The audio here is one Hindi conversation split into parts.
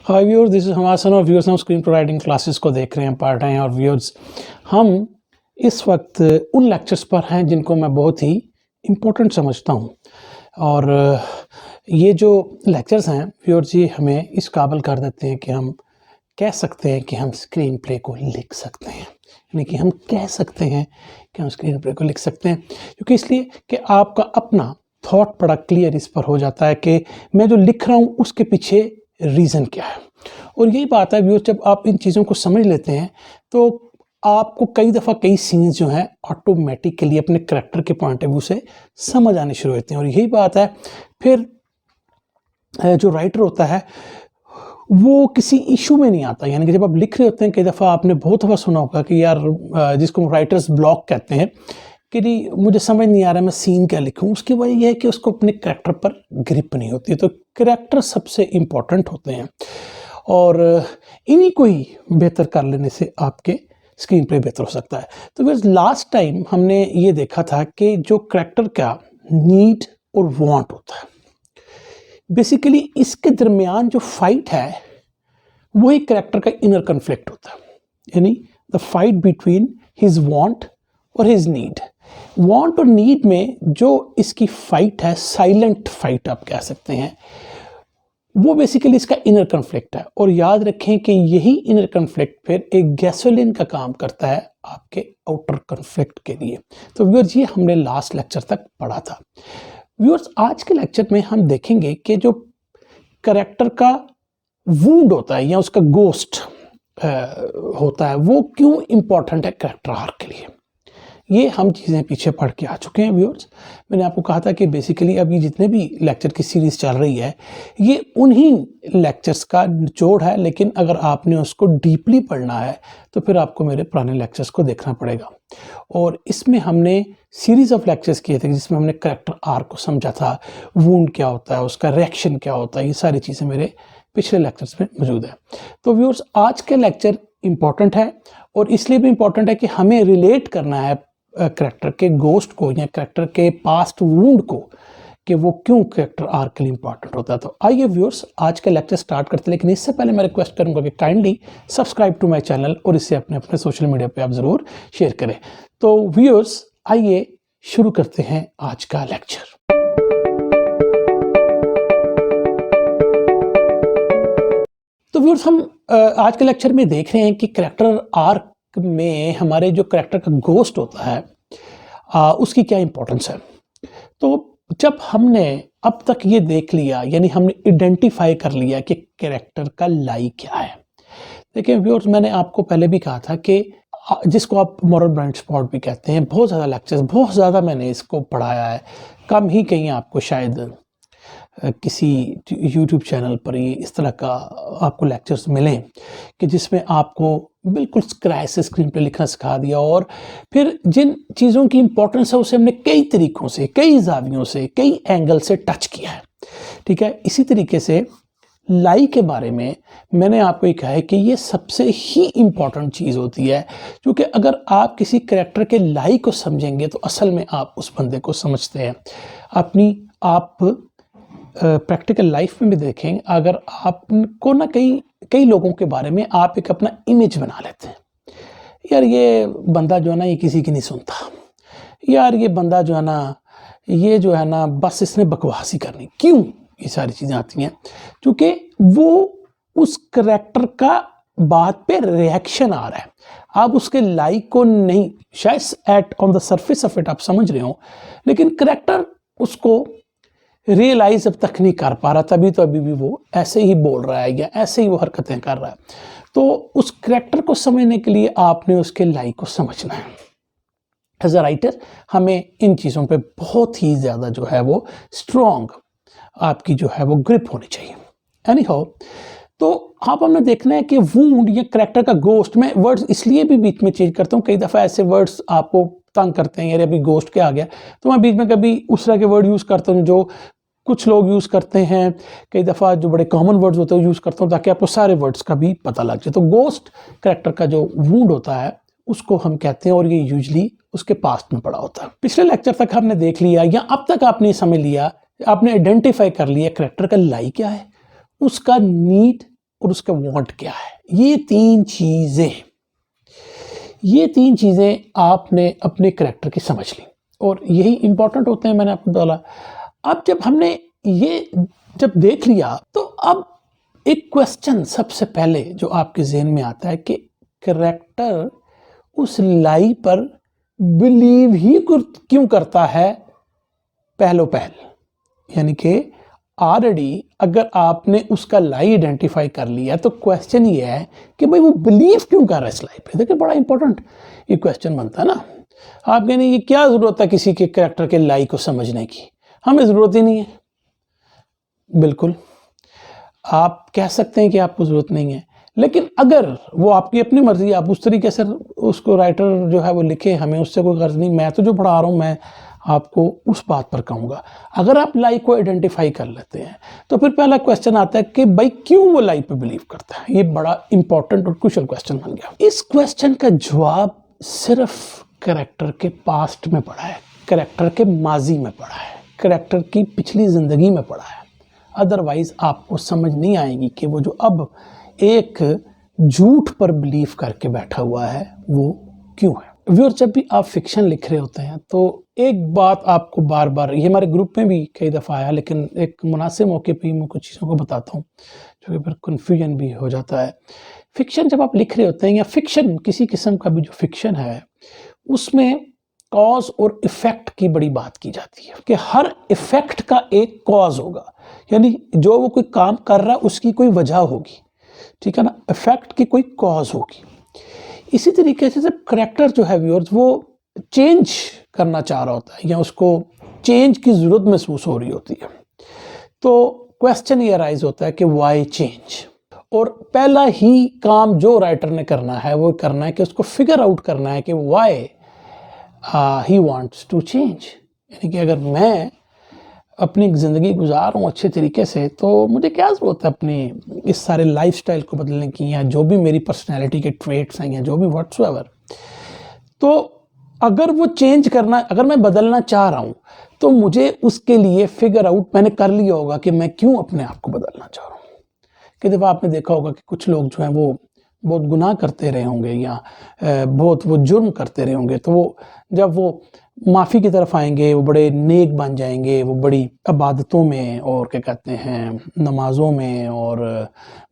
हाय व्यूअर्स, दिस इज हमासन और व्यूअर्स हम स्क्रीन प्ले राइटिंग क्लासेस को देख रहे हैं, पढ़ रहे हैं। और व्यूअर्स हम इस वक्त उन लेक्चर्स पर हैं जिनको मैं बहुत ही इम्पोर्टेंट समझता हूं। और ये जो लेक्चर्स हैं व्यूअर्स, ये हमें इस काबिल कर देते हैं कि हम कह सकते हैं कि हम स्क्रीन प्ले को लिख सकते हैं। यानी कि हम कह सकते हैं कि हम स्क्रीन प्ले को लिख सकते हैं, क्योंकि इसलिए कि आपका अपना थॉट बड़ा क्लियर इस पर हो जाता है कि मैं जो लिख रहा हूँ उसके पीछे रीज़न क्या है। और यही बात है व्यूअर्स, जब आप इन चीज़ों को समझ लेते हैं तो आपको कई दफ़ा कई सीन्स जो हैं ऑटोमेटिकली अपने करैक्टर के पॉइंट ऑफ व्यू से समझ आने शुरू होते हैं। और यही बात है, फिर जो राइटर होता है वो किसी इशू में नहीं आता। यानी कि जब आप लिख रहे होते हैं, कई दफ़ा आपने बहुत दफ़ा सुना होगा कि यार जिसको राइटर्स ब्लॉक कहते हैं कि नहीं मुझे समझ नहीं आ रहा मैं सीन क्या लिखूं। उसकी वजह यह है कि उसको अपने करैक्टर पर ग्रिप नहीं होती। तो करैक्टर सबसे इम्पोर्टेंट होते हैं और इन्हीं को ही बेहतर कर लेने से आपके स्क्रीन प्ले बेहतर हो सकता है। तो बस लास्ट टाइम हमने ये देखा था कि जो करैक्टर का नीड और वांट होता है, बेसिकली इसके दरमियान जो फाइट है वही करैक्टर का इनर कन्फ्लिक्ट होता है। यानी the fight between his want और हिज नीड। वांट और नीड में जो इसकी फाइट है, साइलेंट फाइट आप कह सकते हैं, वो बेसिकली इसका इनर कन्फ्लिक्ट है। और याद रखें कि यही इनर कन्फ्लिक्ट फिर एक गैसोलिन का काम करता है आपके आउटर कन्फ्लिक्ट के लिए। तो व्यूअर्स, ये हमने लास्ट लेक्चर तक पढ़ा था। व्यूअर्स, आज के लेक्चर में हम देखेंगे कि जो करैक्टर का वुंड होता है या उसका गोस्ट होता है वो क्यों इंपॉर्टेंट है करैक्टर आर्क के लिए। ये हम चीज़ें पीछे पढ़ के आ चुके हैं व्यूअर्स। मैंने आपको कहा था कि बेसिकली अभी जितने भी लेक्चर की सीरीज़ चल रही है ये उन्हीं लेक्चर्स का निचोड़ है, लेकिन अगर आपने उसको डीपली पढ़ना है तो फिर आपको मेरे पुराने लेक्चर्स को देखना पड़ेगा। और इसमें हमने सीरीज़ ऑफ लेक्चर्स किए थे जिसमें हमने करैक्टर आर्क को समझा था, वुंड क्या होता है, उसका रिएक्शन क्या होता है, ये सारी चीज़ें मेरे पिछले लेक्चर्स में मौजूद है। तो व्यूअर्स, आज के लेक्चर इम्पॉर्टेंट है और इसलिए भी इम्पॉर्टेंट है कि हमें रिलेट करना है करैक्टर के गोस्ट को या करैक्टर के पास्ट वुंड को, कि वो क्यों करैक्टर आर्क के लिए इंपॉर्टेंट होता है। तो आइए व्यूअर्स, आज का लेक्चर स्टार्ट करते हैं। लेकिन इससे पहले मैं रिक्वेस्ट करूंगा कि kindly subscribe to my channel और इसे अपने अपने सोशल मीडिया पे आप ज़रूर शेयर करें। तो व्यूअर्स, आइए शुरू करते हैं आज का लेक्चर। तो व्यूअर्स, हम आज के लेक्चर में देख रहे हैं कि करैक्टर आर्क में हमारे जो करैक्टर का गोस्ट होता है उसकी क्या इंपॉर्टेंस है। तो जब हमने अब तक ये देख लिया, यानी हमने आइडेंटिफाई कर लिया कि करैक्टर का लाई क्या है। देखिए व्यूअर्स, मैंने आपको पहले भी कहा था कि जिसको आप मॉरल ब्लाइंड स्पॉट भी कहते हैं, बहुत ज़्यादा लेक्चर्स, बहुत ज़्यादा मैंने इसको पढ़ाया है। कम ही कहीं आपको शायद किसी YouTube चैनल पर ये इस तरह का आपको लेक्चर्स मिलें कि जिसमें आपको बिल्कुल स्क्रैच से स्क्रीन पे लिखना सिखा दिया। और फिर जिन चीज़ों की इंपॉर्टेंस है उसे हमने कई तरीक़ों से, कई जावियों से, कई एंगल से टच किया है। ठीक है, इसी तरीके से लाई के बारे में मैंने आपको ये कहा है कि ये सबसे ही इम्पॉर्टेंट चीज़ होती है, क्योंकि अगर आप किसी करैक्टर के लाई को समझेंगे तो असल में आप उस बंदे को समझते हैं। अपनी आप प्रैक्टिकल लाइफ में भी देखें, अगर आपको ना कई लोगों के बारे में आप एक अपना इमेज बना लेते हैं, यार ये बंदा जो है ना ये किसी की नहीं सुनता, यार ये बंदा जो है ना ये जो है ना बस इसने बकवास ही करनी। क्यों ये सारी चीज़ें आती हैं? क्योंकि वो उस करैक्टर का बात पे रिएक्शन आ रहा है, आप उसके लाइक को नहीं, शायद at on the surface of it आप समझ रहे हो, लेकिन करैक्टर उसको रियलाइज अब तक नहीं कर पा रहा, तभी तो अभी भी वो ऐसे ही बोल रहा है या ऐसे ही वो हरकतें कर रहा है। तो उस करैक्टर को समझने के लिए आपने उसके लाइक को समझना है। एज अ राइटर हमें इन चीज़ों पे बहुत ही ज़्यादा जो है वो स्ट्रॉन्ग आपकी जो है वो ग्रिप होनी चाहिए। एनी हाउ, तो आप हमने देखना है कि वुंड या करैक्टर का गोस्ट, मैं वर्ड्स इसलिए भी बीच में चेंज करता हूँ, कई दफ़ा ऐसे वर्ड्स आपको तंग करते हैं, यार अभी गोस्ट क्या आ गया, तो मैं बीच में कभी उस तरह के वर्ड यूज़ करता हूँ जो कुछ लोग यूज़ करते हैं, कई दफ़ा जो बड़े कॉमन वर्ड्स होते हैं यूज़ करता हूँ ताकि आपको सारे वर्ड्स का भी पता लग जाए। तो गोस्ट करैक्टर का जो वुंड होता है उसको हम कहते हैं और ये यूजली उसके पास्ट में पड़ा होता है। पिछले लेक्चर तक हमने देख लिया या अब तक आपने समझ लिया, आपने आइडेंटिफाई कर लिया करैक्टर का लाई क्या है, उसका नीड और उसका वांट क्या है। ये तीन चीज़ें आपने अपने कैरेक्टर की समझ ली और यही इंपॉर्टेंट होते हैं। मैंने आपको बोला, अब जब हमने ये जब देख लिया तो अब एक क्वेश्चन सबसे पहले जो आपके जहन में आता है कि कैरेक्टर उस लाई पर बिलीव ही क्यों करता है पहलो पहल। यानी कि ऑलरेडी अगर आपने उसका लाई आइडेंटिफाई कर लिया तो क्वेश्चन ये है कि भाई वो बिलीव क्यों कर रहा है इस लाई पे। देखिए बड़ा इंपॉर्टेंट ये क्वेश्चन बनता है ना। आप कहने ये क्या जरूरत है किसी के कैरेक्टर के लाई को समझने की, हमें जरूरत ही नहीं है। बिल्कुल आप कह सकते हैं कि आपको जरूरत नहीं है, लेकिन अगर वो आपकी अपनी मर्जी, आप उस तरीके से उसको राइटर जो है वो लिखे, हमें उससे कोई गर्ज नहीं। मैं तो जो पढ़ा रहा हूँ मैं आपको उस बात पर कहूँगा। अगर आप लाई को आइडेंटिफाई कर लेते हैं तो फिर पहला क्वेश्चन आता है कि भाई क्यों वो लाई पे बिलीव करता है। ये बड़ा इंपॉर्टेंट और क्रूशियल क्वेश्चन बन गया। इस क्वेश्चन का जवाब सिर्फ कैरेक्टर के पास्ट में पड़ा है, कैरेक्टर के माजी में पड़ा है, कैरेक्टर की पिछली जिंदगी में पड़ा है। अदरवाइज आपको समझ नहीं आएगी कि वो जो अब एक झूठ पर बिलीव करके बैठा हुआ है वो क्यों है। व्यूअर, जब भी आप फिक्शन लिख रहे होते हैं तो एक बात आपको बार बार, ये हमारे ग्रुप में भी कई दफ़ा आया, लेकिन एक मुनासिब मौके पे मैं कुछ चीज़ों को बताता हूँ जो कि फिर कन्फ्यूजन भी हो जाता है। फिक्शन जब आप लिख रहे होते हैं या फिक्शन किसी किस्म का भी जो फिक्शन है उसमें कॉज और इफ़ेक्ट की बड़ी बात की जाती है कि हर इफ़ेक्ट का एक कॉज होगा, यानी जो वो कोई काम कर रहा है उसकी कोई वजह होगी, ठीक है ना, इफ़ेक्ट की कोई कॉज होगी। इसी तरीके से जब करेक्टर जो है व्यूअर्स वो चेंज करना चाह रहा होता है या उसको चेंज की ज़रूरत महसूस हो रही होती है तो क्वेश्चन ये अराइज होता है कि वाई चेंज। और पहला ही काम जो राइटर ने करना है वो करना है कि उसको फिगर आउट करना है कि why he wants to change. यानी कि अगर मैं अपनी ज़िंदगी गुजार रहा हूँ अच्छे तरीके से तो मुझे क्या ज़रूरत है अपनी इस सारे लाइफस्टाइल को बदलने की, या जो भी मेरी पर्सनैलिटी के ट्रेट्स हैं या जो भी व्हाट्सएवर। तो अगर वो चेंज करना, अगर मैं बदलना चाह रहा हूँ तो मुझे उसके लिए फिगर आउट मैंने कर लिया होगा कि मैं क्यों अपने आप को बदलना चाह रहा हूँ। कई दफ़ा आपने देखा होगा कि कुछ लोग जो हैं वो बहुत गुनाह करते रहे होंगे या बहुत वो जुर्म करते रहे होंगे, तो वो जब वो माफ़ी की तरफ आएंगे वो बड़े नेक बन जाएंगे, वो बड़ी इबादतों में और क्या कहते हैं नमाज़ों में और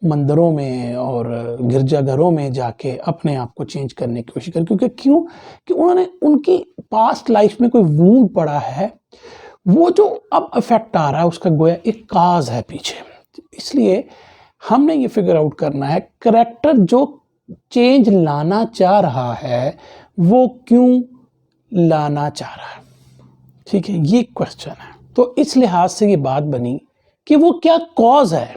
मंदिरों में और गिरजाघरों में जाके अपने आप को चेंज करने की कोशिश करें। क्योंकि क्यों कि उन्होंने उनकी पास्ट लाइफ में कोई वूंड पड़ा है, वो जो अब इफेक्ट आ रहा है उसका गोया एक काज है पीछे। इसलिए हमने ये फिगर आउट करना है करेक्टर जो चेंज लाना चाह रहा है वो क्यों लाना चाह रहा है। ठीक है, ये क्वेश्चन है। तो इस लिहाज से ये बात बनी कि वो क्या कॉज है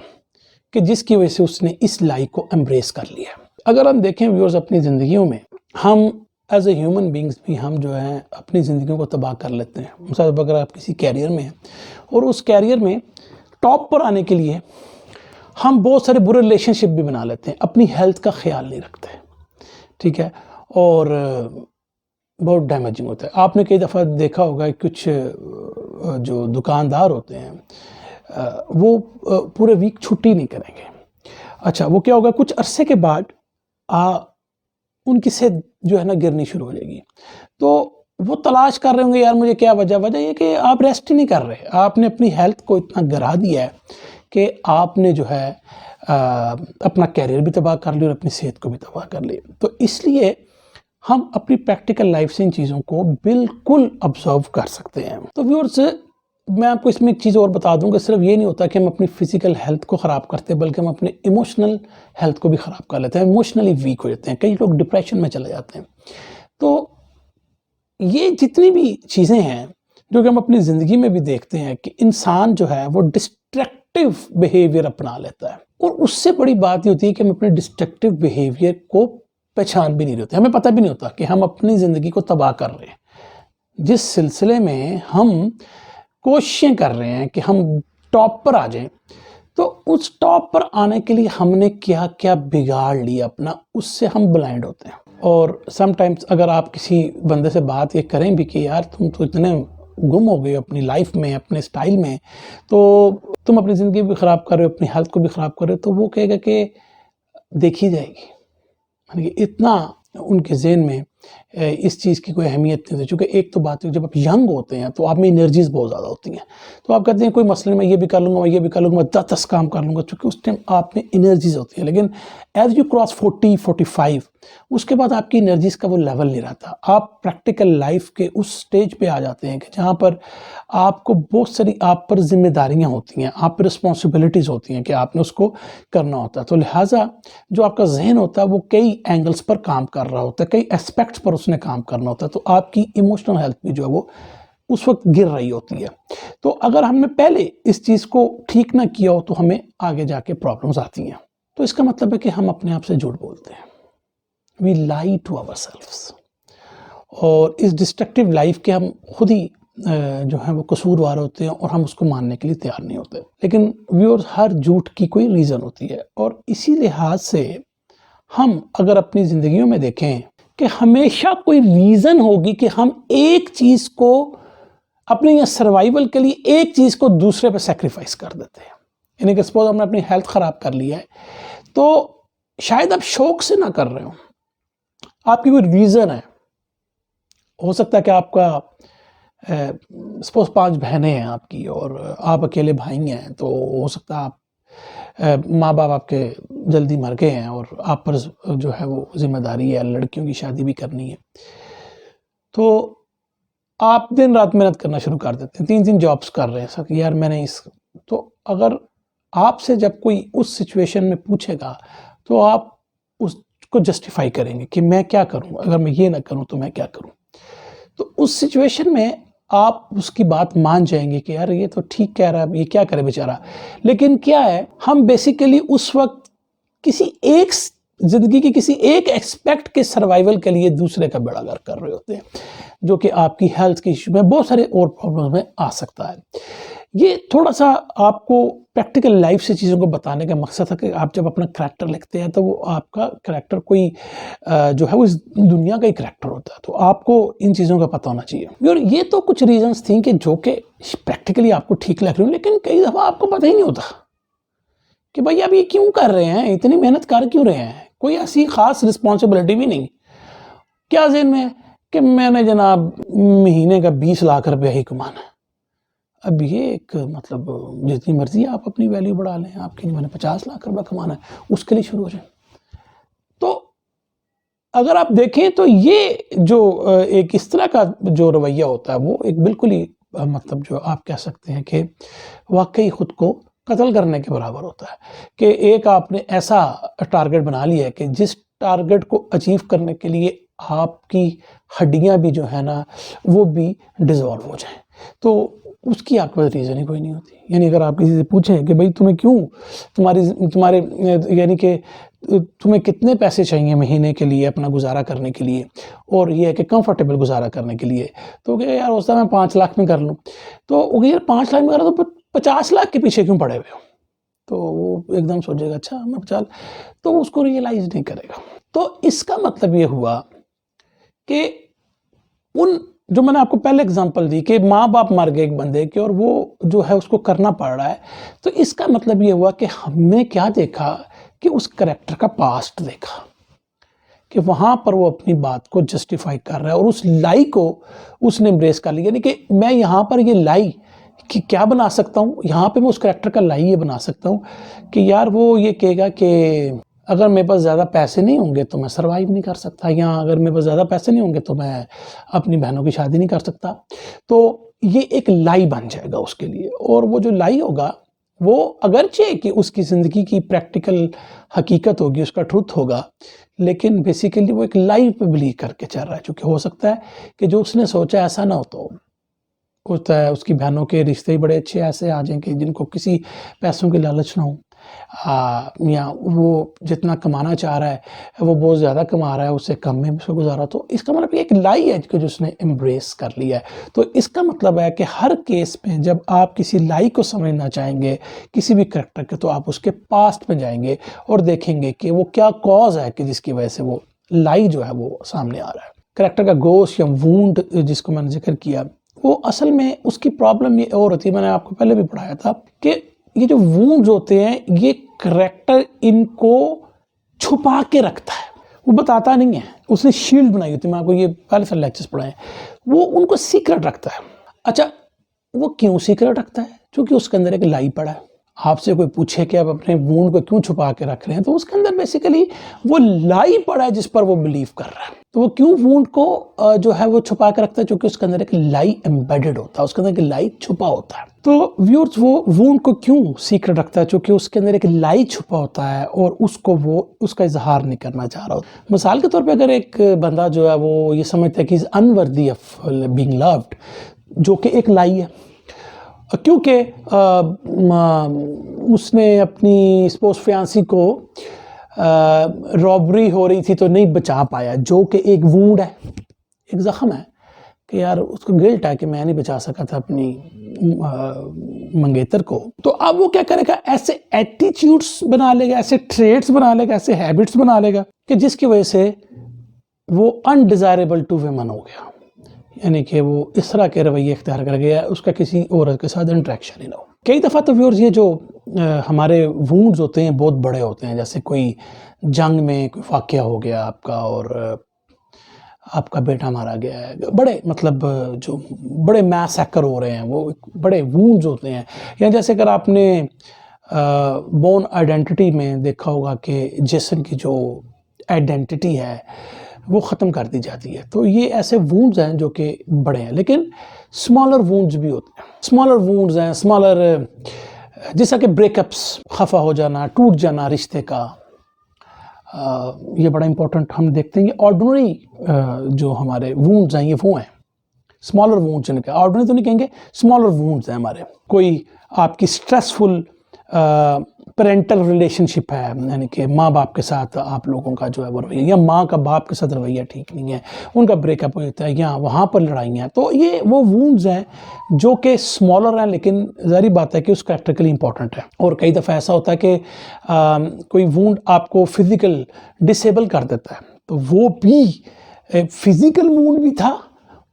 कि जिसकी वजह से उसने इस लाई को एम्ब्रेस कर लिया। अगर हम देखें व्यूअर्स अपनी ज़िंदगियों में, हम एज ए ह्यूमन बींग्स भी हम जो है अपनी ज़िंदगियों को तबाह कर लेते हैं। मतलब अगर आप किसी कैरियर में हैं और उस कैरियर में टॉप पर आने के लिए हम बहुत सारे बुरे रिलेशनशिप भी बना लेते हैं, अपनी हेल्थ का ख्याल नहीं रखते, ठीक है, और बहुत डैमेजिंग होता है। आपने कई दफ़ा देखा होगा कुछ जो दुकानदार होते हैं वो पूरे वीक छुट्टी नहीं करेंगे। अच्छा, वो क्या होगा, कुछ अरसे के बाद उनकी सेहत जो है ना गिरनी शुरू हो जाएगी। तो वो तलाश कर रहे होंगे यार मुझे क्या वजह ये कि आप रेस्ट ही नहीं कर रहे। आपने अपनी हेल्थ को इतना गिरा दिया है कि आपने जो है अपना कैरियर भी तबाह कर लिया और अपनी सेहत को भी तबाह कर लिया। तो इसलिए हम अपनी प्रैक्टिकल लाइफ से इन चीज़ों को बिल्कुल ऑब्जर्व कर सकते हैं। तो व्यूअर्स, मैं आपको इसमें एक चीज़ और बता दूं कि सिर्फ ये नहीं होता कि हम अपनी फिजिकल हेल्थ को ख़राब करते हैं, बल्कि हम अपने इमोशनल हेल्थ को भी ख़राब कर लेते हैं, इमोशनली वीक हो जाते हैं, कई लोग डिप्रेशन में चले जाते हैं। तो ये जितनी भी चीज़ें हैं जो कि हम अपनी ज़िंदगी में भी देखते हैं कि इंसान जो है वो डिस्ट्रक्टिव बिहेवियर अपना लेता है, और उससे बड़ी बात ये होती है कि हम अपने डिस्ट्रक्टिव बिहेवियर को पहचान भी नहीं होते, हमें पता भी नहीं होता कि हम अपनी ज़िंदगी को तबाह कर रहे हैं। जिस सिलसिले में हम कोशिशें कर रहे हैं कि हम टॉप पर आ जाएं, तो उस टॉप पर आने के लिए हमने क्या क्या बिगाड़ लिया अपना, उससे हम ब्लाइंड होते हैं। और समटाइम्स अगर आप किसी बंदे से बात ये करें भी कि यार तुम तो इतने गुम हो गए अपनी लाइफ में, अपने स्टाइल में, तो तुम अपनी ज़िंदगी भी ख़राब कर रहे हो, अपनी हेल्थ को भी ख़राब कर रहे हो, तो वो कहेगा कि देखी जाएगी। यानी कि इतना उनके ज़हन में इस चीज़ की कोई अहमियत नहीं होती। चूँकि एक तो बात है, जब आप यंग होते हैं तो आप में एनर्जीज़ बहुत ज़्यादा होती हैं, तो आप कहते हैं कोई मसले में ये भी कर लूँगा, मैं ये भी कर लूँगा, 10-10 काम कर लूँगा, चूँकि उस टाइम आप में एनर्जीज़ होती हैं। लेकिन एज़ यू क्रॉस 40-45 उसके बाद आपकी एनर्जीज़ का वो लेवल नहीं रहता। आप प्रैक्टिकल लाइफ के उस स्टेज पे आ जाते हैं कि जहाँ पर आपको बहुत सारी आप पर ज़िम्मेदारियाँ होती हैं, आप पर रिस्पॉन्सिबिलिटीज़ होती हैं कि आपने उसको करना होता है। तो लिहाजा जो आपका ज़हन होता है वो कई एंगल्स पर काम कर रहा होता है, कई एस्पेक्ट्स पर उसने काम करना होता है, तो आपकी इमोशनल हेल्थ भी जो है वो उस वक्त गिर रही होती है। तो अगर हमने पहले इस चीज़ को ठीक ना किया हो तो हमें आगे जाके प्रॉब्लम्स आती हैं। तो इसका मतलब है कि हम अपने आप से झूठ बोलते हैं, वी लाई टू आवरसेल्व्स, और इस डिस्ट्रक्टिव लाइफ के हम खुद ही जो है वो कसूरवार होते हैं और हम उसको मानने के लिए तैयार नहीं होते। लेकिन व्यूअर्स, हर झूठ की कोई रीज़न होती है, और इसी लिहाज से हम अगर अपनी ज़िंदगियों में देखें कि हमेशा कोई रीज़न होगी कि हम एक चीज़ को अपने यहाँ सर्वाइवल के लिए एक चीज़ को दूसरे पे सैक्रिफाइस कर देते हैं। यानी कि सपोज हमने अपनी हेल्थ ख़राब कर लिया है, तो शायद आप शौक से ना कर रहे हो, आपकी कोई रीज़न है। हो सकता है कि आपका सपोज 5 बहनें हैं आपकी और आप अकेले भाई हैं, तो हो सकता है आप माँ बाप आपके जल्दी मर गए हैं और आप पर जो है वो जिम्मेदारी है, लड़कियों की शादी भी करनी है, तो आप दिन रात मेहनत करना शुरू कर देते हैं, 3-3 जॉब्स कर रहे हैं सर, यार मैंने इस, तो अगर आपसे जब कोई उस सिचुएशन में पूछेगा तो आप उसको जस्टिफाई करेंगे कि मैं क्या करूं, अगर मैं ये ना करूं तो मैं क्या करूं। तो उस सिचुएशन में आप उसकी बात मान जाएंगे कि यार ये तो ठीक कह रहा है, ये क्या करे बेचारा। लेकिन क्या है, हम बेसिकली उस वक्त किसी एक जिंदगी की किसी एक एक्सपेक्ट के सर्वाइवल के लिए दूसरे का बेड़ागर कर रहे होते हैं, जो कि आपकी हेल्थ के इशू में, बहुत सारे और प्रॉब्लम्स में आ सकता है। ये थोड़ा सा आपको प्रैक्टिकल लाइफ से चीज़ों को बताने का मकसद है कि आप जब अपना करैक्टर लिखते हैं तो वो आपका करैक्टर कोई जो है वो इस दुनिया का ही करैक्टर होता है, तो आपको इन चीज़ों का पता होना चाहिए। और ये तो कुछ रीजंस थी कि जो कि प्रैक्टिकली आपको ठीक लग रही हो, लेकिन कई दफ़ा आपको पता ही नहीं होता कि भाई आप ये क्यों कर रहे हैं, इतनी मेहनत कर क्यों रहे हैं, कोई ऐसी ख़ास रिस्पॉन्सिबिलिटी भी नहीं। क्या ज़हन में कि मैंने जनाब महीने का 20 लाख रुपया ही कमाना है। अब ये एक मतलब जितनी मर्जी आप अपनी वैल्यू बढ़ा लें, आपके लिए मैंने 50 लाख रुपया कमाना है, उसके लिए शुरू हो जाए। तो अगर आप देखें तो ये जो एक इस तरह का जो रवैया होता है वो एक बिल्कुल ही मतलब जो आप कह सकते हैं कि वाकई खुद को कत्ल करने के बराबर होता है कि एक आपने ऐसा टारगेट बना लिया है कि जिस टारगेट को अचीव करने के लिए आपकी हड्डियां भी जो है ना वो भी डिज़ोल्व हो जाएं, तो उसकी आपके पास रीज़न ही कोई नहीं होती। यानी अगर आप किसी से पूछें कि भाई तुम्हें क्यों, तुम्हारे यानी कि तुम्हें कितने पैसे चाहिए महीने के लिए अपना गुजारा करने के लिए, और ये है कि कंफर्टेबल गुजारा करने के लिए, तो क्या यार होता है मैं 5 लाख में कर लूँ, तो यार 5 लाख में कर तो 50 लाख के पीछे क्यों पड़े हुए हो। तो वो एकदम सोचेगा अच्छा मैं 50, तो उसको रियलाइज़ नहीं करेगा। तो इसका मतलब ये हुआ कि उन जो मैंने आपको पहले एग्जांपल दी कि माँ बाप मर गए एक बंदे के और वो जो है उसको करना पड़ रहा है, तो इसका मतलब ये हुआ कि हमने क्या देखा कि उस करैक्टर का पास्ट देखा कि वहाँ पर वो अपनी बात को जस्टिफाई कर रहा है और उस लाई को उसने एम्ब्रेस कर लिया। यानी कि मैं यहाँ पर ये लाई कि क्या बना सकता हूँ, यहाँ पे मैं उस करैक्टर का लाई ये बना सकता हूँ कि यार वो ये कहेगा कि अगर मेरे पास ज़्यादा पैसे नहीं होंगे तो मैं सर्वाइव नहीं कर सकता, या अगर मेरे पास ज़्यादा पैसे नहीं होंगे तो मैं अपनी बहनों की शादी नहीं कर सकता। तो ये एक लाई बन जाएगा उसके लिए, और वो जो लाई होगा वो अगरचे कि उसकी ज़िंदगी की प्रैक्टिकल हकीकत होगी, उसका ट्रुथ होगा, लेकिन बेसिकली वो एक लाई पे बिलीव करके चल रहा है। क्योंकि हो सकता है कि जो उसने सोचा ऐसा ना हो, तो होता है उसकी बहनों के रिश्ते ही बड़े अच्छे ऐसे आ जाएंगे जिनको किसी पैसों की लालच ना हो, या वो जितना कमाना चाह रहा है वो बहुत ज़्यादा कमा रहा है, उससे कम में उसको गुजारा। तो इसका मतलब एक लाई है कि जो उसने एम्ब्रेस कर लिया है। तो इसका मतलब है कि हर केस में जब आप किसी लाई को समझना चाहेंगे किसी भी करैक्टर के, तो आप उसके पास्ट में जाएंगे और देखेंगे कि वो क्या कॉज है कि जिसकी वजह से वो लाई जो है वो सामने आ रहा है। करैक्टर का गोश या वूंड जिसको मैंने जिक्र किया, वो असल में उसकी प्रॉब्लम ये और होती है, मैंने आपको पहले भी पढ़ाया था कि ये जो वूंड्स होते हैं ये करैक्टर इनको छुपा के रखता है, वो बताता नहीं है। उसने शील्ड बनाई होती है, मैं आपको ये पहले से लेक्चर्स पढ़ाए हैं, वो उनको सीक्रेट रखता है। अच्छा, वो क्यों सीक्रेट रखता है? क्योंकि उसके अंदर एक लाई पड़ा है। आपसे कोई पूछे कि आप अपने वूंड को क्यों छुपा के रख रहे हैं, तो उसके अंदर बेसिकली वो लाई पड़ा है जिस पर वो बिलीव कर रहा है। तो वो क्यों वूंड को जो है वो छुपा के रखता है? क्योंकि उसके अंदर एक लाई एम्बेडेड होता है, उसके अंदर एक लाई छुपा होता है। तो व्यूअर्स, वो वूंड को क्यों सीक्रेट रखता है? क्योंकि उसके अंदर एक लाई छुपा होता है और उसको वो उसका इजहार नहीं करना चाह रहा होता। मिसाल के तौर पर अगर एक बंदा जो है वो ये समझता है कि is unworthy of being loved, जो कि एक लाई है, क्योंकि उसने अपनी स्पोर्ट्स फियांसी को रॉबरी हो रही थी तो नहीं बचा पाया, जो कि एक वूंड है, एक जख्म है कि यार उसको गिल्ट है कि मैं नहीं बचा सका था अपनी मंगेतर को। तो अब वो क्या करेगा? ऐसे एटीट्यूड्स बना लेगा, ऐसे ट्रेड्स बना लेगा, ऐसे हैबिट्स बना लेगा कि जिसकी वजह से वो अनडिजायरेबल टू वुमेन हो गया, यानी कि वो इस तरह के रवैये इख्तियार कर गया, उसका किसी औरत के साथ इंट्रैक्शन ही ना हो। कई दफ़ा तो व्यूअर्स ये जो हमारे वूंड्स होते हैं बहुत बड़े होते हैं, जैसे कोई जंग में कोई वाक़या हो गया आपका और आपका बेटा मारा गया है, बड़े मतलब जो बड़े मैसेकर हो रहे हैं, वो बड़े वूंड्स होते हैं। या जैसे अगर आपने बोर्न आइडेंटिटी में देखा होगा कि जेसन की जो आइडेंटिटी है वो ख़त्म कर दी जाती है, तो ये ऐसे वूंड्स हैं जो कि बड़े हैं। लेकिन स्मॉलर वूंड्स भी होते हैं, स्मॉलर वूंड्स हैं, स्मॉलर, जैसा कि ब्रेकअप्स, खफा हो जाना, टूट जाना रिश्ते का, ये बड़ा इंपॉर्टेंट हम देखते हैं। ये ऑर्डिनरी जो हमारे वूंड्स हैं ये वो हैं, स्मॉलर वूंड्स जिनके, ऑर्डिनरी तो नहीं कहेंगे, स्मॉलर वूंड्स हैं हमारे। कोई आपकी स्ट्रेसफुल पेरेंटल रिलेशनशिप है, यानी कि माँ बाप के साथ आप लोगों का जो है वो रवैया, या माँ का बाप के साथ रवैया ठीक नहीं है, उनका ब्रेकअप हो जाता है, या वहाँ पर लड़ाइयाँ, तो ये वो वूंड्स हैं जो कि स्मॉलर हैं, लेकिन ज़ाहिर बात है कि उस कैरेक्टर के लिए इंपॉर्टेंट है। और कई दफ़ा ऐसा होता है कि कोई वूंड आपको फिज़िकल डिसेबल कर देता है, तो वो भी फिज़िकल वूंड भी था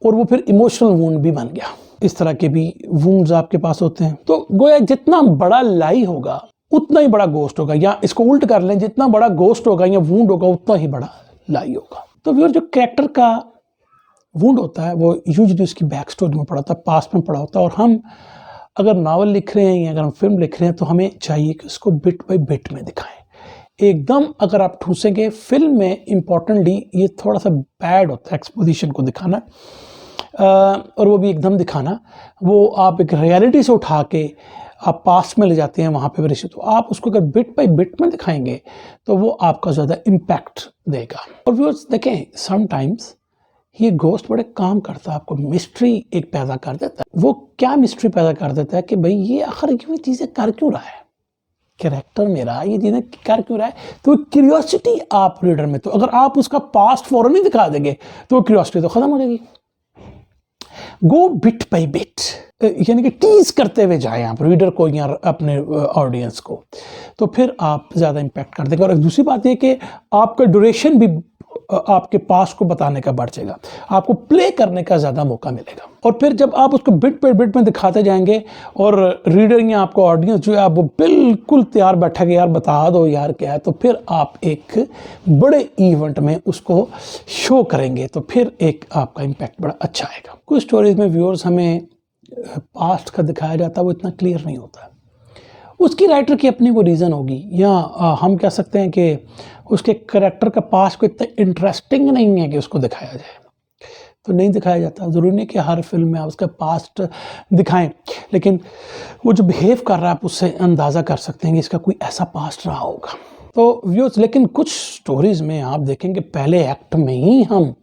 और वो फिर इमोशनल वूंड भी बन गया। इस तरह के भी वूंड्स आपके पास होते हैं। तो गोया जितना बड़ा लाई होगा उतना ही बड़ा गोस्ट होगा, या इसको उल्ट कर लें, जितना बड़ा गोस्ट होगा या वूंड होगा उतना ही बड़ा लाई होगा। तो व्यूअर, जो कैरेक्टर का वूंड होता है वो यूजुअली उसकी बैक स्टोरी में पड़ा होता है, पास्ट में पड़ा होता है। और हम अगर नावल लिख रहे हैं या अगर हम फिल्म लिख रहे हैं तो हमें चाहिए कि उसको बिट बाई बिट में दिखाएं। एकदम अगर आप ठूसेंगे फिल्म में, इम्पॉर्टेंटली ये थोड़ा सा बैड होता है एक्सपोजिशन को दिखाना, और वो भी एकदम दिखाना, वो आप एक रियलिटी से उठा के आप पास्ट में ले जाते हैं, वहाँ पे परिचित, तो आप उसको अगर बिट बाई बिट में दिखाएंगे तो वो आपका ज़्यादा इम्पैक्ट देगा। और व्यूअर्स देखें, समटाइम्स ये गोस्ट बड़े काम करता है, आपको मिस्ट्री एक पैदा कर देता है। वो क्या मिस्ट्री पैदा कर देता है कि भाई ये आखिर क्यों चीज़ें कर क्यों रहा है, कैरेक्टर मेरा ये चीज़ें कर क्यों रहा है, तो क्यूरियोसिटी आप रीडर में, तो अगर आप उसका पास्ट फौरन ही दिखा देंगे तो क्यूरियोसिटी तो ख़त्म हो जाएगी। गो बिट बाई बिट, यानी कि टीज करते हुए जाए आप रीडर को या अपने ऑडियंस को, तो फिर आप ज़्यादा इम्पैक्ट कर देंगे। और एक दूसरी बात ये कि आपका ड्यूरेशन भी आपके पास को बताने का बढ़ जाएगा, आपको प्ले करने का ज़्यादा मौका मिलेगा। और फिर जब आप उसको बिट बाई बिट में दिखाते जाएंगे और रीडर या आपको ऑडियंस जो है आप वो बिल्कुल तैयार बैठा कि यार बता दो यार क्या है, तो फिर आप एक बड़े इवेंट में उसको शो करेंगे, तो फिर एक आपका इम्पैक्ट बड़ा अच्छा आएगा। कुछ स्टोरीज में व्यूअर्स हमें पास्ट का दिखाया जाता है, वो इतना क्लियर नहीं होता, उसकी राइटर की अपनी कोई रीज़न होगी, या हम कह सकते हैं कि उसके करैक्टर का पास्ट को इतना इंटरेस्टिंग नहीं है कि उसको दिखाया जाए, तो नहीं दिखाया जाता। ज़रूरी नहीं कि हर फिल्म में आप उसका पास्ट दिखाएं, लेकिन वो जो बिहेव कर रहा है आप उससे अंदाज़ा कर सकते हैं कि इसका कोई ऐसा पास्ट रहा होगा। तो व्यूअर्स, लेकिन कुछ स्टोरीज़ में आप देखेंगे पहले एक्ट में ही हम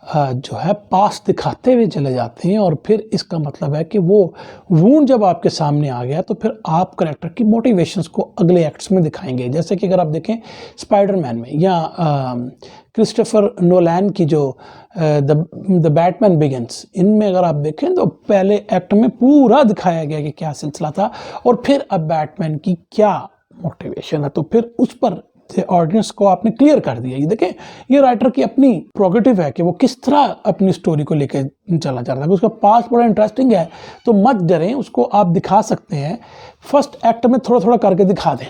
जो है पास्ट दिखाते हुए चले जाते हैं, और फिर इसका मतलब है कि वो वूंड जब आपके सामने आ गया तो फिर आप करैक्टर की मोटिवेशंस को अगले एक्ट्स में दिखाएंगे। जैसे कि अगर आप देखें स्पाइडरमैन में, या क्रिस्टोफर नोलैन की जो द बैटमैन बिगिंस, इनमें अगर आप देखें तो पहले एक्ट में पूरा दिखाया गया कि क्या सिलसिला था और फिर अब बैटमैन की क्या मोटिवेशन है, तो फिर उस पर ऑडियंस को आपने क्लियर कर दिया। ये देखें, ये राइटर की अपनी प्रोगेटिव है कि वो किस तरह अपनी स्टोरी को लेकर चलना चाहता है। उसका पास्ट बड़ा इंटरेस्टिंग है, तो मत डरें, उसको आप दिखा सकते हैं। फर्स्ट एक्ट में थोड़ा थोड़ा करके दिखा दें,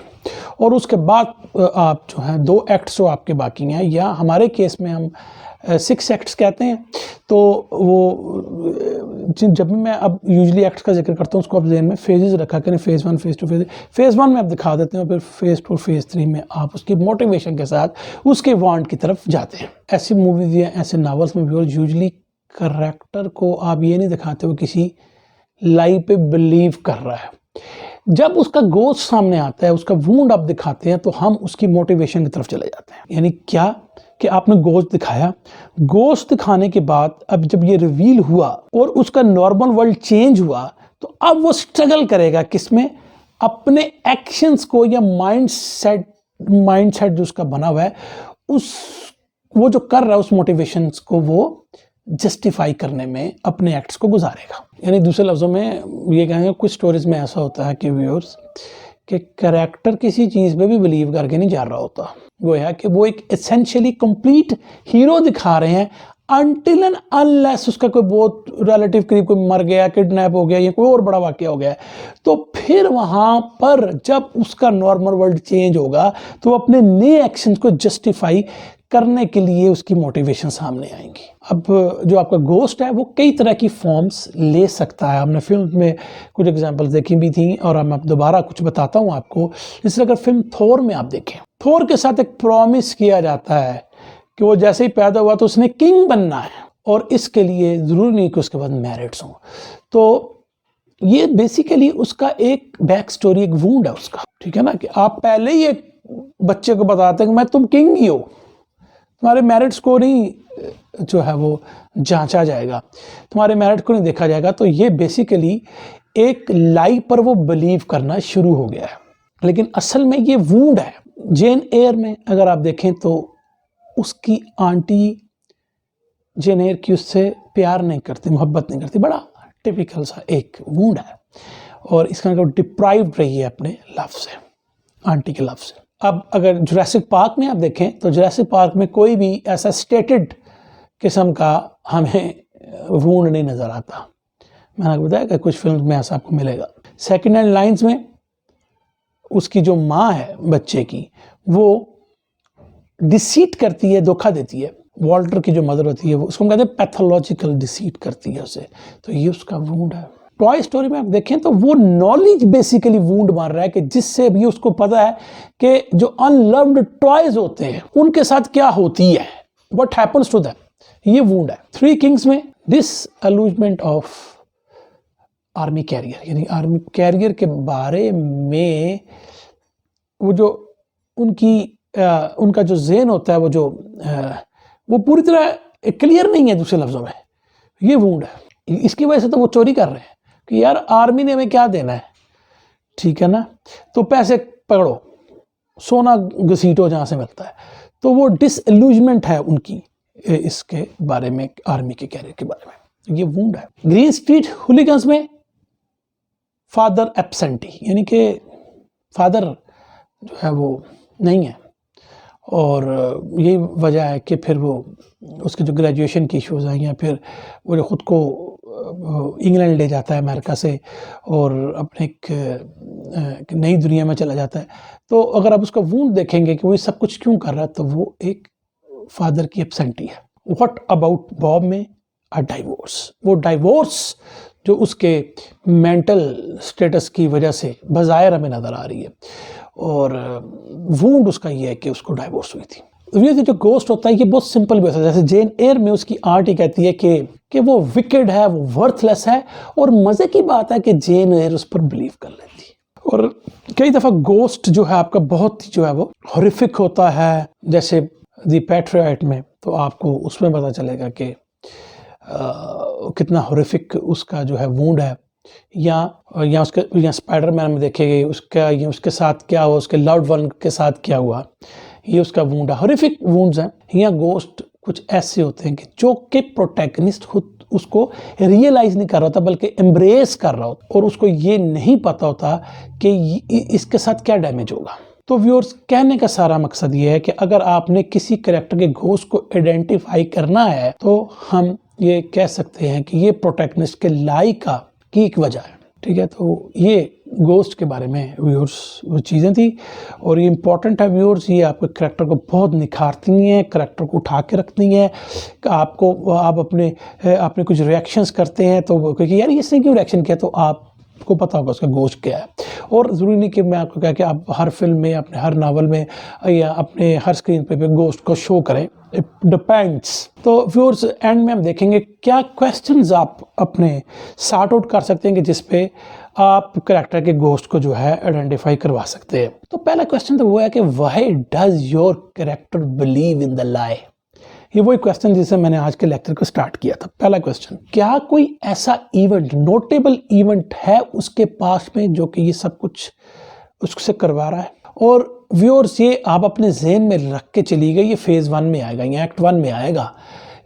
और उसके बाद आप जो है 2 एक्ट्स जो आपके बाकी हैं, या हमारे केस में हम 6 एक्ट्स कहते हैं। तो वो जब भी मैं अब यूजुअली एक्ट्स का जिक्र करता हूँ, उसको आप ज़हन में फेजेस रखा करें, फेज़ 1, फेज़ 2, फेज़ 1 में आप दिखा देते हैं, फिर फेज़ 2, फेज़ 3 में आप उसकी मोटिवेशन के साथ उसके वांट की तरफ जाते हैं। ऐसी मूवीज़ या ऐसे नावल्स में भी यूजुअली करैक्टर को आप ये नहीं दिखाते हो किसी लाई पे बिलीव कर रहा है। जब उसका गोस्ट सामने आता है, उसका वूंड आप दिखाते हैं, तो हम उसकी मोटिवेशन की तरफ चले जाते हैं। यानी क्या कि आपने गोश्त दिखाया, गोश्त दिखाने के बाद अब जब ये रिवील हुआ और उसका नॉर्मल वर्ल्ड चेंज हुआ, तो अब वो स्ट्रगल करेगा किसमें, अपने एक्शंस को या माइंडसेट जो उसका बना हुआ है, उस वो जो कर रहा है उस मोटिवेशंस को वो जस्टिफाई करने में अपने एक्ट्स को गुजारेगा। यानी दूसरे लफ्ज़ों में ये कहेंगे, कुछ स्टोरीज में ऐसा होता है कि व्यूअर्स कि कैरेक्टर किसी चीज़ पे भी बिलीव करके नहीं जा रहा होता। वो है कि वो एक एसेंशियली कंप्लीट हीरो दिखा रहे हैं अनटिल एंड अनलेस उसका कोई बहुत रिलेटिव करीब कोई मर गया, किडनैप हो गया या कोई और बड़ा वाकया हो गया, तो फिर वहाँ पर जब उसका नॉर्मल वर्ल्ड चेंज होगा तो वो अपने नए एक्शंस को जस्टिफाई करने के लिए उसकी मोटिवेशन सामने आएंगी। अब जो आपका गोस्ट है वो कई तरह की फॉर्म्स ले सकता है। हमने फिल्म में कुछ एग्जांपल्स देखी भी थी, और मैं दोबारा कुछ बताता हूँ आपको। जैसे अगर फिल्म थोर में आप देखें, थोर के साथ एक प्रॉमिस किया जाता है कि वो जैसे ही पैदा हुआ तो उसने किंग बनना है, और इसके लिए ज़रूरी नहीं कि उसके बाद मैरिट्स हों। तो ये बेसिकली उसका एक बैक स्टोरी, एक वूंड है उसका, ठीक है ना, कि आप पहले ही एक बच्चे को बताते हैं कि मैं तुम किंग ही हो, तुम्हारे मेरिट्स को नहीं जो है वो जांचा जाएगा, तुम्हारे मेरिट को नहीं देखा जाएगा। तो ये बेसिकली एक लाई पर वो बिलीव करना शुरू हो गया है, लेकिन असल में ये वूंड है। जेन एयर में अगर आप देखें तो उसकी आंटी जेन एयर की उससे प्यार नहीं करती, मोहब्बत नहीं करती, बड़ा टिपिकल सा एक वूंड है, और इसका मतलब डिप्राइव्ड रही है अपने लव से, आंटी के लव से। अब अगर जुरासिक पार्क में आप देखें तो जुरासिक पार्क में कोई भी ऐसा स्टेटेड किस्म का हमें वूंड नहीं नज़र आता। मैंने आपको बताया कि कुछ फिल्म में ऐसा आपको मिलेगा। सेकेंड हैंड लाइन्स में उसकी जो माँ है बच्चे की, वो डिसीट करती है, धोखा देती है। वॉल्टर की जो मदर होती है वो उसको कहते हैं पैथोलॉजिकल डिसीट करती है उसे, तो ये उसका वूंड है। टॉय स्टोरी में आप देखें तो वो नॉलेज बेसिकली वूंड मार रहा है कि जिससे भी उसको पता है कि जो अनलव्ड टॉयज होते हैं उनके साथ क्या होती है, व्हाट हैपेंस टू दैम, ये वूंड है। 3 किंग्स में डिसअलूजमेंट ऑफ आर्मी कैरियर, यानी आर्मी कैरियर के बारे में वो जो उनका जो ज़हन होता है, वो पूरी तरह क्लियर नहीं है। दूसरे लफ्ज़ों में ये वूंड है। इसकी वजह से तो वो चोरी कर रहे हैं कि यार आर्मी ने हमें क्या देना है, ठीक है ना, तो पैसे पकड़ो, सोना घसीटो जहाँ से मिलता है। तो वो डिसइल्यूजमेंट है उनकी इसके बारे में, आर्मी के कैरियर के बारे में, ये वूंड है। ग्रीन स्ट्रीट हुलिगन्स में फादर एब्सेंटी, यानी कि फादर जो है वो नहीं है, और यही वजह है कि फिर वो उसके जो ग्रेजुएशन की इश्यूज़ आई हैं, फिर वो जो ख़ुद को इंग्लैंड ले जाता है अमेरिका से और अपने एक नई दुनिया में चला जाता है। तो अगर आप उसका वूंड देखेंगे कि वो ये सब कुछ क्यों कर रहा है, तो वो एक फादर की एब्सेंटी है। व्हाट अबाउट बॉब में अ डाइवोर्स, वो डाइवोर्स जो उसके मेंटल स्टेटस की वजह से बज़ाहिर हमें नज़र आ रही है, और वूंड उसका ये है कि उसको डाइवोर्स हुई थी। ये जो गोस्ट होता है ये बहुत सिंपल भी होता है। जैसे जेन एयर में उसकी आंटी कहती है कि वो विकेड है, वो वर्थलेस है, और मज़े की बात है कि जेन एयर उस पर बिलीव कर लेती है। और कई दफ़ा गोस्ट जो है आपका बहुत जो है वो हॉरिफिक होता है, जैसे दी पैट्रियट में, तो आपको उसमें पता चलेगा कि कितना हॉरिफिक उसका जो है वूंड है। या स्पाइडरमैन में देखेंगे उसके साथ क्या हुआ, उसके लव्ड वन के साथ क्या हुआ, ये उसका वूंड है। हॉरिफिक वूंड्स हैं। या गोस्ट कुछ ऐसे होते हैं कि जो कि प्रोटैगनिस्ट खुद उसको रियलाइज नहीं कर रहा होता, बल्कि एम्ब्रेस कर रहा होता, और उसको ये नहीं पता होता कि इसके साथ क्या डैमेज होगा। तो व्यूअर्स, कहने का सारा मकसद ये है कि अगर आपने किसी कैरेक्टर के घोस्ट को आइडेंटिफाई करना है तो हम ये कह सकते हैं कि ये प्रोटैगनिस्ट के लाई की एक वजह है। ठीक है, तो ये घोस्ट के बारे में व्यूअर्स वो चीज़ें थी और ये इंपॉर्टेंट है व्यूअर्स। ये आपके करैक्टर को बहुत निखारती हैं, करैक्टर को उठा के रखती हैं। आपको आप अपने कुछ रिएक्शंस करते हैं तो क्योंकि यार इसने क्यों रिएक्शन किया, तो आपको पता होगा उसका घोस्ट क्या है। और ज़रूरी नहीं कि मैं आपको कहा कि आप हर फिल्म में, अपने हर नावल में या अपने हर स्क्रीन पे घोस्ट को शो करें, इट डिपेंड्स। तो व्यूअर्स, एंड में हम देखेंगे क्या क्वेश्चंस आप अपने सॉर्ट आउट कर सकते हैं कि जिस पे आप कैरेक्टर के घोस्ट को जो है आइडेंटिफाई करवा सकते हैं। तो पहला क्वेश्चन तो वो है कि why does your character believe in the लाई। ये वही क्वेश्चन जिससे मैंने आज के लेक्चर को स्टार्ट किया था। पहला क्वेश्चन, क्या कोई ऐसा इवेंट, नोटेबल इवेंट है उसके पास में जो कि ये सब कुछ उससे करवा रहा है। और व्यूअर्स, ये आप अपने ज़हन में रख के चली गई, ये फेज़ 1 में आएगा या एक्ट 1 में आएगा,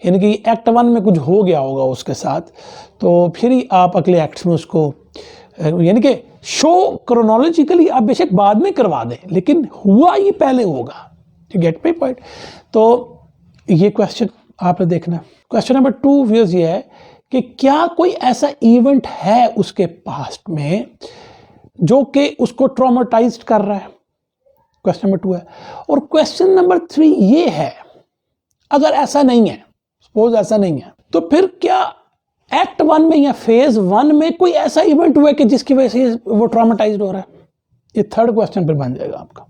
यानी कि एक्ट 1 में कुछ हो गया होगा उसके साथ, तो फिर ही आप अगले एक्ट्स में उसको, यानी कि शो क्रोनोलॉजिकली आप बेशक बाद में करवा दें लेकिन हुआ ये पहले होगा। You get my point. तो ये क्वेश्चन आपने देखना है। क्वेश्चन नंबर 2 व्यूअर्स ये है कि क्या कोई ऐसा इवेंट है उसके पास्ट में जो कि उसको ट्रॉमेटाइज्ड कर रहा है। क्वेश्चन नंबर 2 है। और क्वेश्चन नंबर 3 ये है, अगर ऐसा नहीं है, सपोज ऐसा नहीं है, तो फिर क्या एक्ट 1 में या फेज 1 में कोई ऐसा इवेंट हुआ है कि जिसकी वजह से वो ट्रॉमेटाइज्ड हो रहा है। ये थर्ड क्वेश्चन फिर बन जाएगा आपका।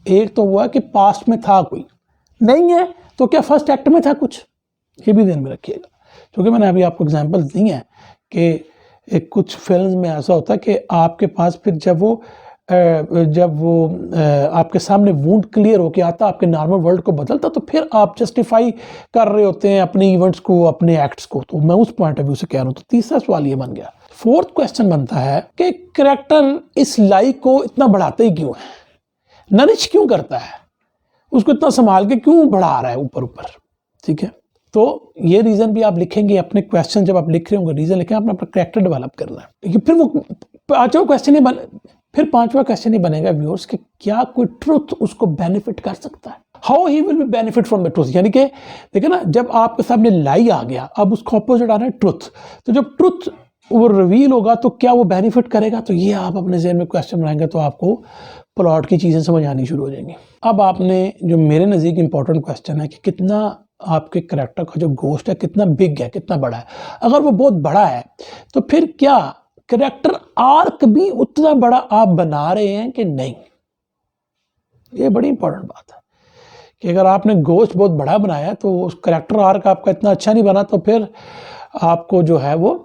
एक तो हुआ कि पास्ट में था कोई, नहीं है तो क्या फर्स्ट एक्ट में था कुछ, ये भी ध्यान में रखिएगा। क्योंकि मैंने अभी आपको एग्जांपल दी है कि कुछ फिल्म्स में ऐसा होता है कि आपके पास फिर जब वो आपके सामने वुंड क्लियर होके आता, आपके नॉर्मल वर्ल्ड को बदलता, तो फिर आप जस्टिफाई कर रहे होते हैं अपने इवेंट्स को, अपने एक्ट्स को। तो मैं उस पॉइंट ऑफ व्यू से कह रहा हूँ। तो तीसरा सवाल ये बन गया। फोर्थ क्वेश्चन बनता है कि कैरेक्टर इस लाइक को इतना बढ़ाते ही क्यों है, नरिश क्यों करता है, उसको इतना संभाल के क्यों बढ़ा रहा है ऊपर ऊपर। ठीक है, तो ये रीजन भी आप लिखेंगे अपने क्वेश्चन, जब आप लिख रहे होंगे रीजन लिखेंगे, अपना कैरेक्टर डेवलप करना है। फिर वो पांचवा क्वेश्चन ही बनेगा व्यूअर्स कि क्या कोई ट्रुथ उसको बेनिफिट कर सकता है, how he will be benefit from the truth. यानी कि देखिए ना, जब आपके सामने लाई आ गया, अब उसका ऑपोजिट आ रहा है ट्रुथ, तो जब ट्रुथ वो रिवील होगा तो क्या वो बेनिफिट करेगा। तो ये आप अपने ज़हन में क्वेश्चन बनाएंगे तो आपको प्लॉट की चीज़ें समझ आनी शुरू हो जाएंगी। अब आपने जो मेरे नज़दीक इंपॉर्टेंट क्वेश्चन है कि कितना आपके कैरेक्टर का जो घोस्ट है कितना बिग है, कितना बड़ा है। अगर वो बहुत बड़ा है तो फिर क्या कैरेक्टर आर्क भी उतना बड़ा आप बना रहे हैं कि नहीं। ये बड़ी इंपॉर्टेंट बात है कि अगर आपने घोस्ट बहुत बड़ा बनाया तो उस कैरेक्टर आर्क आपका इतना अच्छा नहीं बना, तो फिर आपको जो है वो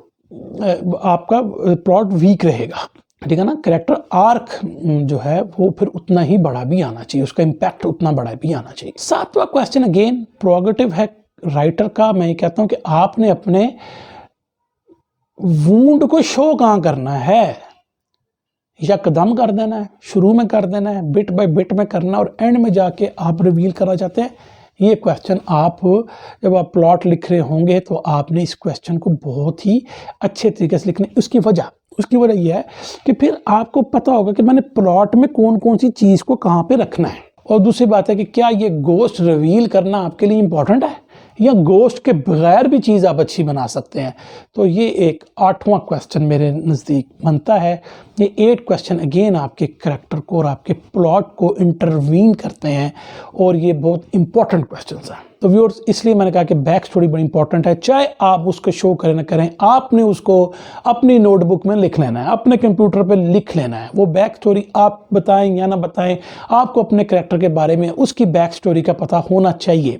आपका प्लॉट वीक रहेगा। ठीक है ना, कैरेक्टर आर्क जो है वो फिर उतना ही बड़ा भी आना चाहिए, उसका इम्पैक्ट उतना बड़ा भी आना चाहिए। सातवां क्वेश्चन अगेन प्रोगेटिव है राइटर का। मैं ये कहता हूं कि आपने अपने वूंड को शो कहाँ करना है, या कदम कर देना है, शुरू में कर देना है, बिट बाय बिट में करना, और एंड में जाके आप रिवील करना चाहते हैं। ये क्वेश्चन आप जब आप प्लॉट लिख रहे होंगे तो आपने इस क्वेश्चन को बहुत ही अच्छे तरीके से लिखना है। उसकी वजह यह है कि फिर आपको पता होगा कि मैंने प्लॉट में कौन कौन सी चीज़ को कहाँ पे रखना है। और दूसरी बात है कि क्या ये घोस्ट रिवील करना आपके लिए इंपॉर्टेंट है, या घोस्ट के बगैर भी चीज़ आप अच्छी बना सकते हैं। तो ये एक 8वां क्वेश्चन मेरे नज़दीक बनता है। ये 8 क्वेश्चन अगेन आपके करैक्टर को और आपके प्लॉट को इंटरवीन करते हैं, और ये बहुत इंपॉर्टेंट क्वेश्चंस हैं। तो व्यूअर्स, इसलिए मैंने कहा कि बैक स्टोरी बड़ी इंपॉर्टेंट है। चाहे आप उसको शो करें ना करें, आपने उसको अपनी नोटबुक में लिख लेना है, अपने कंप्यूटर पे लिख लेना है। वो बैक स्टोरी आप बताएं या ना बताएं, आपको अपने कैरेक्टर के बारे में उसकी बैक स्टोरी का पता होना चाहिए।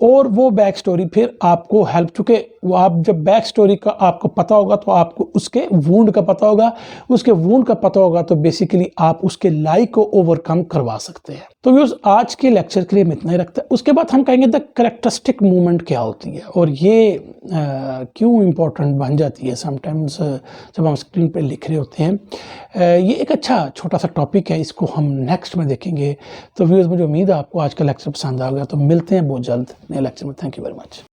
और वो बैक स्टोरी फिर आपको हेल्प, चुके वो आप जब बैक स्टोरी का आपको पता होगा तो आपको उसके वूंड का पता होगा, उसके वूंड का पता होगा तो बेसिकली आप उसके लाई को ओवरकम करवा सकते हैं। तो व्यूअर्स, आज के लेक्चर के लिए हम इतना ही रखते हैं। उसके बाद हम कहेंगे द कैरेक्टरिस्टिक मूवमेंट क्या होती है, और ये क्यों इम्पोर्टेंट बन जाती है समटाइम्स जब हम स्क्रीन पे लिख रहे होते हैं। ये एक अच्छा छोटा सा टॉपिक है, इसको हम नेक्स्ट में देखेंगे। तो व्यूअर्स, मुझे उम्मीद है आपको आज का लेक्चर पसंद आ गया। तो मिलते हैं बहुत जल्द नए लेक्चर में। Thank you very much.